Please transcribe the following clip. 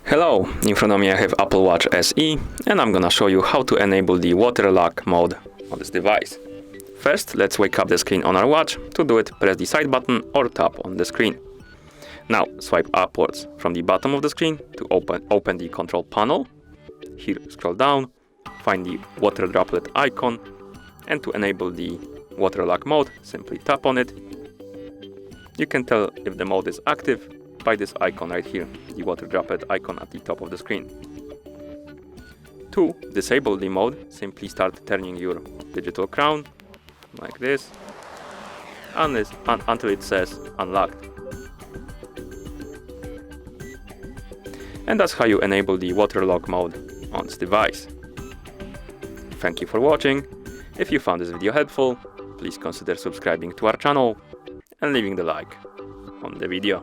Hello, in front of me I have Apple Watch SE and I'm gonna show you how to enable the water lock mode on this device. First, let's wake up the screen on our watch. To do it, press the side button or tap on the screen. Now, swipe upwards from the bottom of the screen to open the control panel. Here, scroll down, find the water droplet icon, and to enable the water lock mode, simply tap on it. You can tell if the mode is active by this icon right here, the water droplet icon at the top of the screen. To disable the mode, simply start turning your digital crown, like this, until it says unlocked. And that's how you enable the water lock mode on this device. Thank you for watching. If you found this video helpful, please consider subscribing to our channel and leaving the like on the video.